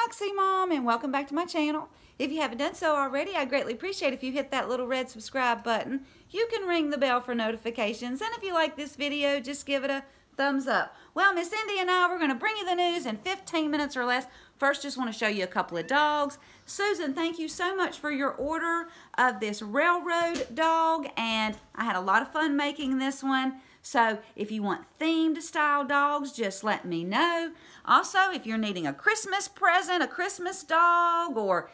Foxy Mom, and welcome back to my channel. If you haven't done so already, I greatly appreciate if you hit that little red subscribe button. You can ring the bell for notifications, and if you like this video, just give it a thumbs up. Well, Miss Cindy and I, we're going to bring you the news in 15 minutes or less. First, just want to show you a couple of dogs. Susan, thank you so much for your order of this railroad dog, and I had a lot of fun making this one. So if you want themed style dogs, just let me know. Also, if you're needing a Christmas present, a Christmas dog, or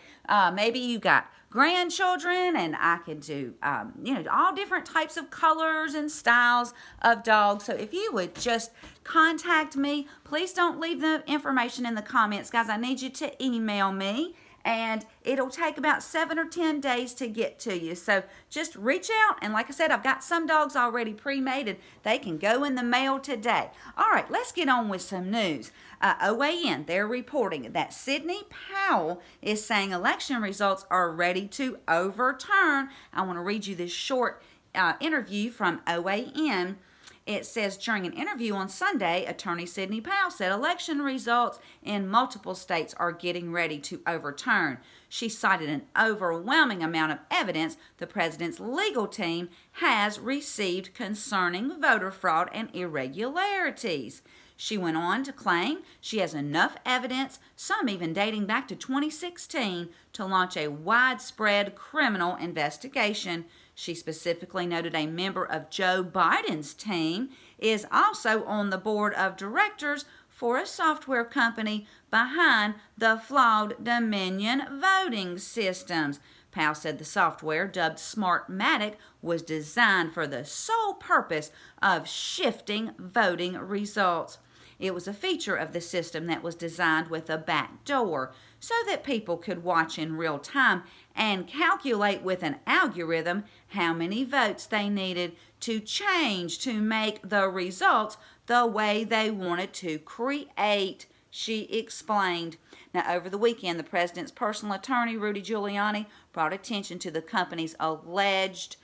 maybe you got grandchildren, and I can do, all different types of colors and styles of dogs. So if you would just contact me, please don't leave the information in the comments, guys. I need you to email me, and it'll take about 7 or 10 days to get to you. So just reach out, and like I said, I've got some dogs already pre-made, and they can go in the mail today. All right, let's get on with some news. OAN, they're reporting that Sidney Powell is saying election results are ready to overturn. I want to read you this short interview from OAN. It says, during an interview on Sunday, attorney Sidney Powell said election results in multiple states are getting ready to overturn. She cited an overwhelming amount of evidence the president's legal team has received concerning voter fraud and irregularities. She went on to claim she has enough evidence, some even dating back to 2016, to launch a widespread criminal investigation. She specifically noted a member of Joe Biden's team is also on the board of directors for a software company behind the flawed Dominion voting systems. Powell said the software, dubbed Smartmatic, was designed for the sole purpose of shifting voting results. It was a feature of the system that was designed with a back door so that people could watch in real time and calculate with an algorithm how many votes they needed to change to make the results the way they wanted to create, she explained. Now, over the weekend, the president's personal attorney, Rudy Giuliani, brought attention to the company's alleged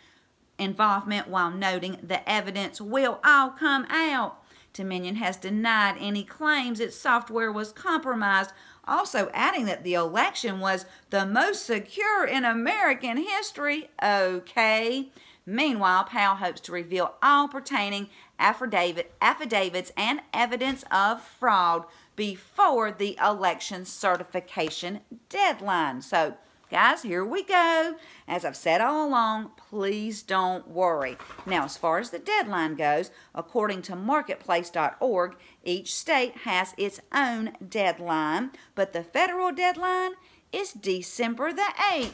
involvement while noting the evidence will all come out. Dominion has denied any claims its software was compromised, also adding that the election was the most secure in American history. Okay. Meanwhile, Powell hopes to reveal all pertaining affidavits and evidence of fraud before the election certification deadline. So, guys, here we go. As I've said all along, please don't worry. Now, as far as the deadline goes, according to marketplace.org, each state has its own deadline, but the federal deadline is December the 8th.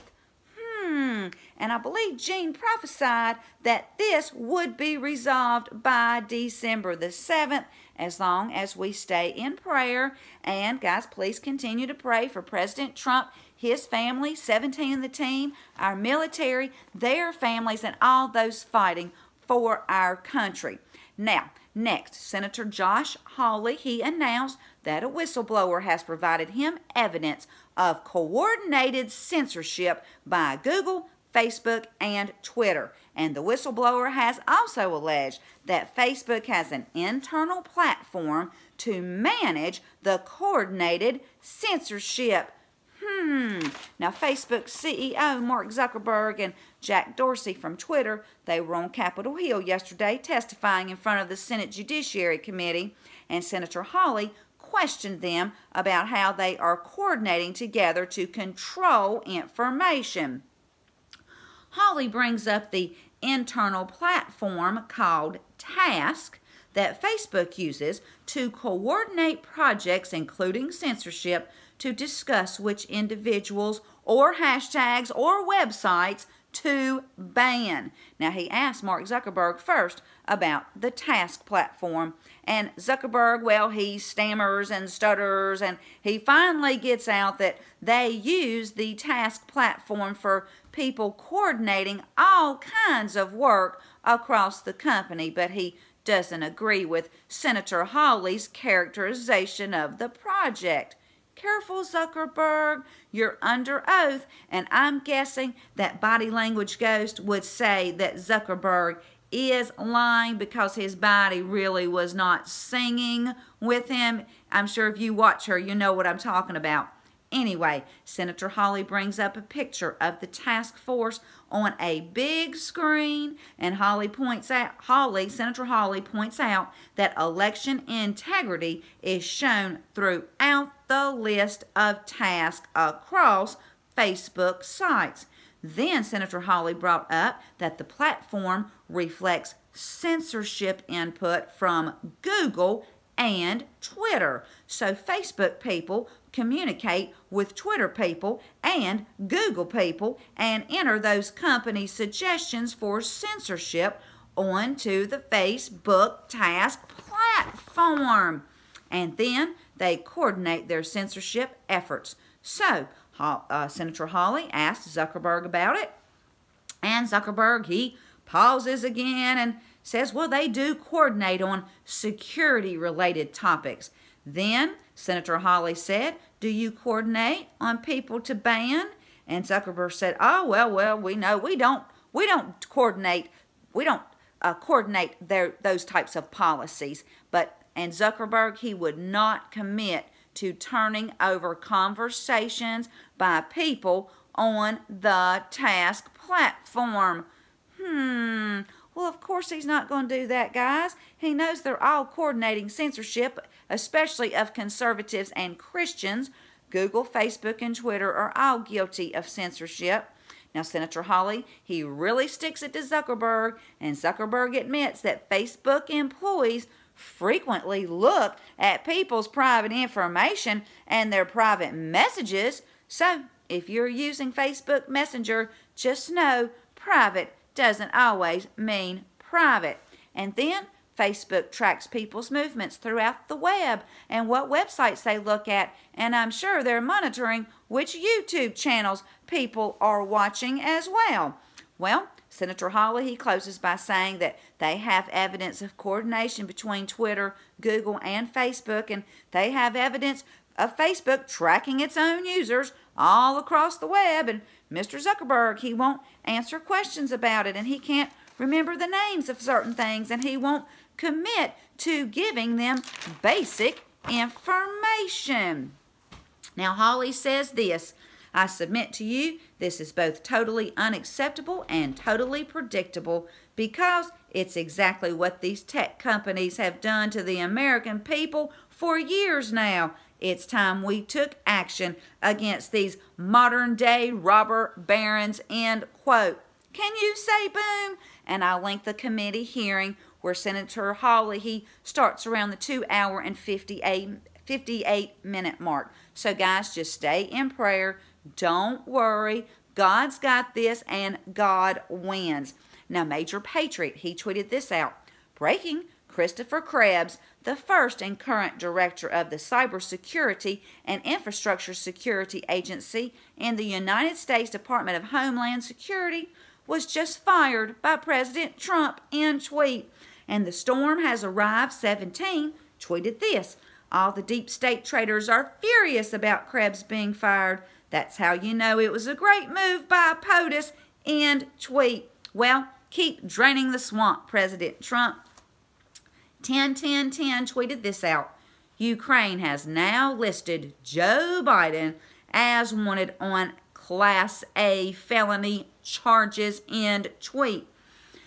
And I believe Gene prophesied that this would be resolved by December the 7th, as long as we stay in prayer. And guys, please continue to pray for President Trump, his family, 17 of the team, our military, their families, and all those fighting for our country. Now, next, Senator Josh Hawley, he announced that a whistleblower has provided him evidence of coordinated censorship by Google, Facebook, and Twitter. And the whistleblower has also alleged that Facebook has an internal platform to manage the coordinated censorship. Now, Facebook's CEO, Mark Zuckerberg, and Jack Dorsey from Twitter, they were on Capitol Hill yesterday testifying in front of the Senate Judiciary Committee, and Senator Hawley questioned them about how they are coordinating together to control information. Hawley brings up the internal platform called Task that Facebook uses to coordinate projects, including censorship, to discuss which individuals or hashtags or websites to ban. Now, he asked Mark Zuckerberg first about the Task platform. And Zuckerberg, well, he stammers and stutters, and he finally gets out that they use the Task platform for people coordinating all kinds of work across the company, but he doesn't agree with Senator Hawley's characterization of the project. Careful, Zuckerberg, you're under oath, and I'm guessing that Body Language Ghost would say that Zuckerberg is lying because his body really was not singing with him. I'm sure if you watch her, you know what I'm talking about. Anyway, Senator Hawley brings up a picture of the task force on a big screen, and Senator Hawley points out that election integrity is shown throughout the list of tasks across Facebook sites. Then Senator Hawley brought up that the platform reflects censorship input from Google and Twitter. So Facebook people communicate with Twitter people and Google people and enter those company suggestions for censorship onto the Facebook task platform. And then they coordinate their censorship efforts. So Senator Hawley asked Zuckerberg about it, and Zuckerberg, he pauses again and says, well, they do coordinate on security-related topics. Then Senator Hawley said, do you coordinate on people to ban? And Zuckerberg said, oh, well, we know we don't coordinate those types of policies. And Zuckerberg, he would not commit to turning over conversations by people on the task platform. Well, of course he's not going to do that, guys. He knows they're all coordinating censorship, especially of conservatives and Christians. Google, Facebook, and Twitter are all guilty of censorship. Now, Senator Hawley, he really sticks it to Zuckerberg, and Zuckerberg admits that Facebook employees frequently look at people's private information and their private messages. So, if you're using Facebook Messenger, just know private doesn't always mean private. And then Facebook tracks people's movements throughout the web and what websites they look at, and I'm sure they're monitoring which YouTube channels people are watching as well. Well, Senator Hawley, he closes by saying that they have evidence of coordination between Twitter, Google, and Facebook, and they have evidence of Facebook tracking its own users all across the web, and Mr. Zuckerberg, he won't answer questions about it, and he can't remember the names of certain things, and he won't commit to giving them basic information. Now, Hawley says this, I submit to you, this is both totally unacceptable and totally predictable because it's exactly what these tech companies have done to the American people for years now. It's time we took action against these modern-day robber barons, end quote. Can you say boom? And I'll link the committee hearing where Senator Hawley, he starts around the 2-hour and 58-minute mark. So, guys, just stay in prayer. Don't worry. God's got this, and God wins. Now, Major Patriot, he tweeted this out. Breaking, Christopher Krebs, the first and current director of the Cybersecurity and Infrastructure Security Agency in the United States Department of Homeland Security, was just fired by President Trump in tweet. And the storm has arrived 17 tweeted this. All the deep state traders are furious about Krebs being fired. That's how you know it was a great move by POTUS, end tweet. Well, keep draining the swamp, President Trump. 10-10-10 tweeted this out. Ukraine has now listed Joe Biden as wanted on Class A felony charges, end tweet.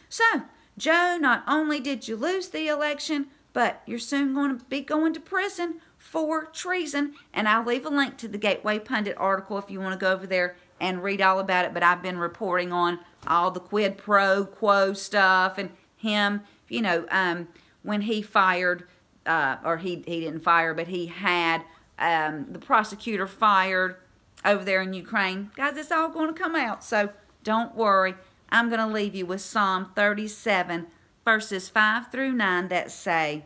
So, Joe, not only did you lose the election, but you're soon going to be going to prison for treason. And I'll leave a link to the Gateway Pundit article if you want to go over there and read all about it. But I've been reporting on all the quid pro quo stuff and him, you know, when he fired, or he didn't fire, but he had the prosecutor fired over there in Ukraine. Guys, it's all going to come out, so don't worry. I'm going to leave you with Psalm 37, verses 5 through 9 that say,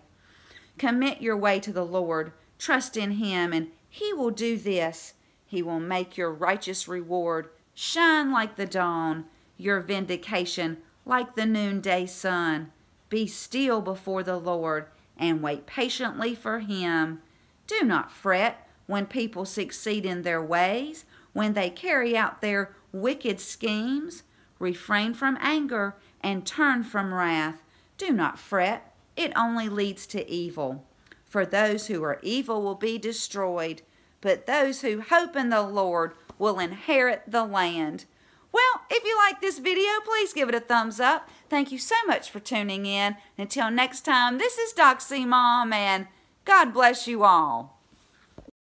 commit your way to the Lord, trust in Him, and He will do this. He will make your righteous reward shine like the dawn, your vindication like the noonday sun. Be still before the Lord and wait patiently for Him. Do not fret when people succeed in their ways, when they carry out their wicked schemes. Refrain from anger and turn from wrath. Do not fret. It only leads to evil. For those who are evil will be destroyed, but those who hope in the Lord will inherit the land. Well, if you like this video, please give it a thumbs up. Thank you so much for tuning in. Until next time, this is Doxy Mom, and God bless you all.